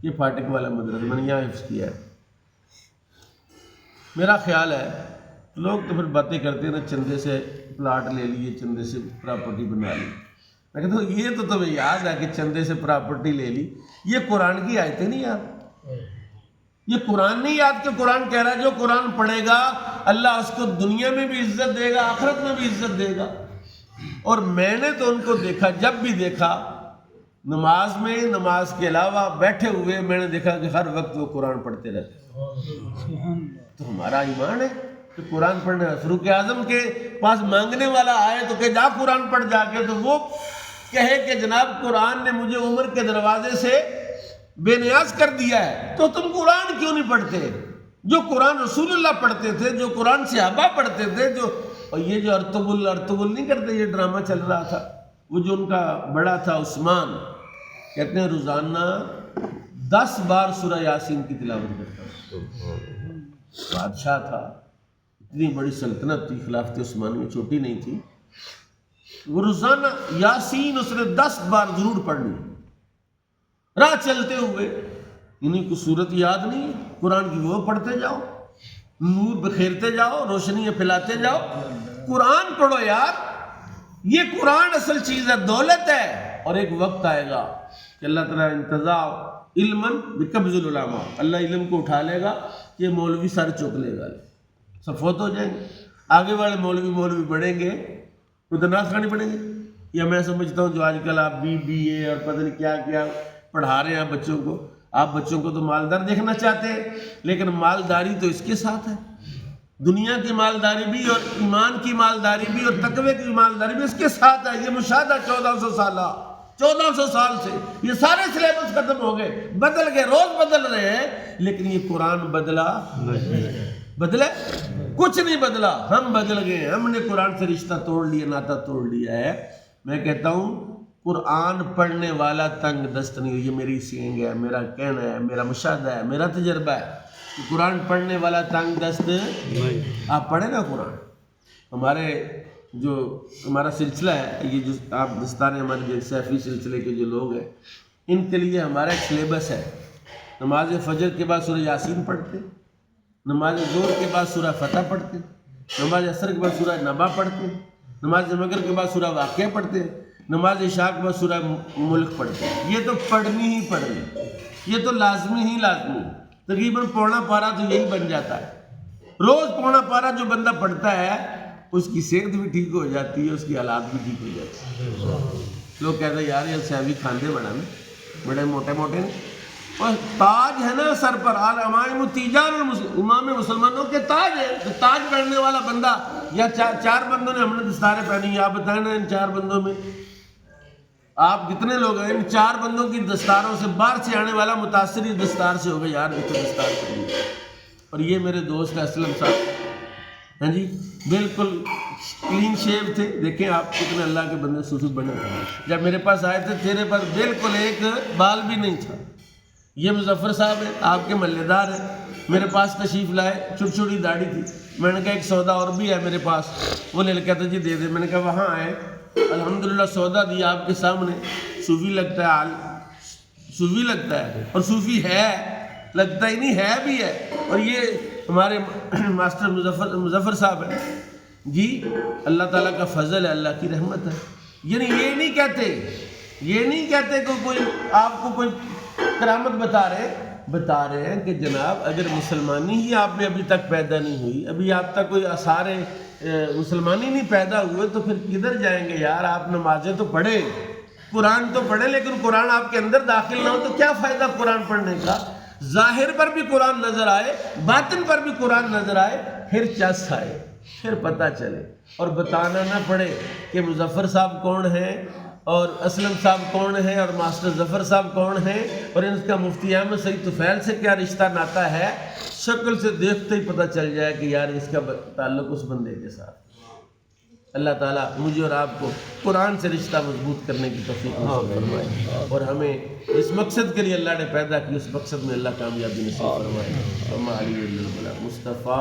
یہ پھاٹک والا مدرسہ میں نے یہاں حفظ کیا ہے۔ میرا خیال ہے لوگ تو پھر باتیں کرتے ہیں نا، چندے سے پلاٹ لے لیے، چندے سے پراپرٹی بنا لی۔ میں کہتا ہوں یہ تو تمہیں یاد ہے کہ چندے سے پراپرٹی لے لی، یہ قرآن کی آیتیں نہیں یاد، یہ قرآن نہیں یاد کہ قرآن کہہ رہا ہے جو قرآن پڑھے گا اللہ اس کو دنیا میں بھی عزت دے گا، آخرت میں بھی عزت دے گا۔ اور میں نے تو ان کو دیکھا، جب بھی دیکھا نماز میں، نماز کے علاوہ بیٹھے ہوئے، میں نے دیکھا کہ ہر وقت وہ قرآن پڑھتے رہتے۔ تو ہمارا ایمان ہے کہ قرآن پڑھنا ہے۔ فاروق اعظم کے پاس مانگنے والا آئے تو کہ جا قرآن پڑھ جا کے، تو وہ کہے کہ جناب قرآن نے مجھے عمر کے دروازے سے بے نیاز کر دیا ہے، تو تم قرآن کیوں نہیں پڑھتے؟ جو قرآن رسول اللہ پڑھتے تھے، جو قرآن صحابہ پڑھتے تھے، جو اور یہ جو ارطغرل نہیں کرتے، یہ ڈرامہ چل رہا تھا، وہ جو ان کا بڑا تھا عثمان، کہتے ہیں روزانہ 10 بار سورہ یاسین کی تلاوت کرتا تھا۔ بادشاہ تھا، اتنی بڑی سلطنت تھی، خلافت عثمانی میں چھوٹی نہیں تھی، وہ روزانہ یاسین اس نے 10 بار ضرور پڑھنی۔ راہ چلتے ہوئے انہیں کو صورت یاد نہیں، قرآن کی وہ پڑھتے جاؤ، نور بکھیرتے جاؤ، روشنیاں پھیلاتے جاؤ، قرآن پڑھو یار، یہ قرآن اصل چیز ہے، دولت ہے۔ اور ایک وقت آئے گا کہ اللہ تعالیٰ انتزاع علماً بقبض العلماء، اللہ علم کو اٹھا لے گا، یہ مولوی سر چک لے گا، سب فوت ہو جائیں گے، آگے والے مولوی بڑھیں گے، وہ تو نعت خوانی پڑھیں گے۔ یا میں سمجھتا ہوں جو آج کل آپ BA اور پتہ نہیں کیا کیا پڑھا رہے ہیں بچوں کو، آپ بچوں کو تو مالدار دیکھنا چاہتے ہیں، لیکن مالداری تو اس کے ساتھ ہے، دنیا کی مالداری بھی اور ایمان کی مالداری بھی اور تقوی کی مالداری بھی اس کے ساتھ ہے۔ یہ مشاہدہ 1400 سال سے یہ سارے سلیبس ختم ہو گئے، بدل گئے، روز بدل رہے ہیں، لیکن یہ قرآن بدلا بدلے کچھ نہیں بدلا، ہم بدل گئے، ہم نے قرآن سے رشتہ توڑ لیا، ناطہ توڑ لیا ہے۔ میں کہتا ہوں قرآن پڑھنے والا تنگ دست نہیں ہو، یہ میری سینگ ہے، میرا کہنا ہے، میرا مشاہدہ ہے، میرا تجربہ ہے کہ قرآن پڑھنے والا تنگ دست نہیں۔ آپ پڑھیں نا قرآن، ہمارا سلسلہ ہے یہ، جو آپ دستان احمد بن سیفی سلسلے کے جو لوگ ہیں، ان کے لیے ہمارا ایک سلیبس ہے۔ نماز فجر کے بعد سورہ یاسین پڑھتے، نماز ظہر کے بعد سورہ فتح پڑھتے، نماز عصر کے بعد سورہ نبا پڑھتے، نماز مغرب کے بعد سورہ واقعہ پڑھتے، نماز عشاء کے بعد سورہ ملک پڑھتے۔ یہ تو پڑھنی ہی پڑھنی، یہ تو لازمی ہی لازمی، تقریباً پونا پارا تو یہی بن جاتا ہے۔ روز پونا پارا جو بندہ پڑھتا ہے اس کی صحت بھی ٹھیک ہو جاتی ہے، اس کی حالات بھی ٹھیک ہو جاتی ہے۔ لوگ کہتے ہیں یار یہ سیوی کھاندے بڑا نا، بڑے موٹے موٹے، اور تاج ہے نا سر پر، امام مسلمانوں کے تاج ہے، تو تاج پہننے والا بندہ، یا چار بندوں نے ہم نے دستاریں پہنی، آپ بتائیں نا ان 4 بندوں میں آپ کتنے لوگ ہیں؟ ان 4 بندوں کی دستاروں سے باہر سے آنے والا متاثر ہی دستار سے ہو گئے، یار یہ تو دستار پہنی۔ اور یہ میرے دوست اسلم صاحب، ہاں جی، بالکل کلین شیو تھے، دیکھیں آپ کتنے اللہ کے بندے صوفی بنے۔ جب میرے پاس آئے تھے چہرے پر بالکل ایک بال بھی نہیں تھا۔ یہ مظفر صاحب ہیں، آپ کے محلے دار ہیں، میرے پاس تشریف لائے، چھوٹی چھوٹی داڑھی تھی، میں نے کہا ایک سودا اور بھی ہے میرے پاس، وہ لے کہتے جی دے دے۔ میں نے کہا وہاں آئے، الحمدللہ سودا دیا آپ کے سامنے، صوفی لگتا ہے، صوفی لگتا ہے، اور صوفی ہے، لگتا ہی نہیں ہے بھی ہے۔ اور یہ ہمارے ماسٹر مظفر صاحب ہیں جی، اللہ تعالیٰ کا فضل ہے، اللہ کی رحمت ہے۔ یعنی یہ نہیں کہتے کہ کوئی آپ کو کوئی کرامت بتا رہے ہیں کہ جناب اگر مسلمانی ہی آپ میں ابھی تک پیدا نہیں ہوئی، ابھی آپ تک کوئی آثار مسلمانی نہیں پیدا ہوئے، تو پھر کدھر جائیں گے یار؟ آپ نمازیں تو پڑھیں، قرآن تو پڑھیں، لیکن قرآن آپ کے اندر داخل نہ ہو تو کیا فائدہ قرآن پڑھنے کا؟ ظاہر پر بھی قرآن نظر آئے، باطن پر بھی قرآن نظر آئے، پھر چس آئے، پھر پتہ چلے، اور بتانا نہ پڑے کہ مظفر صاحب کون ہیں اور اسلم صاحب کون ہیں اور ماسٹر ظفر صاحب کون ہیں اور ان کا مفتی احمد سعید طفیل سے کیا رشتہ ناتا ہے۔ شکل سے دیکھتے ہی پتہ چل جائے کہ یار اس کا تعلق اس بندے کے ساتھ۔ اللہ تعالیٰ مجھے اور آپ کو قرآن سے رشتہ مضبوط کرنے کی توفیق نصیب فرمائے، اور ہمیں اس مقصد کے لیے اللہ نے پیدا کی، اس مقصد میں اللہ کامیابی نصیب فرمائے۔ مصطفیٰ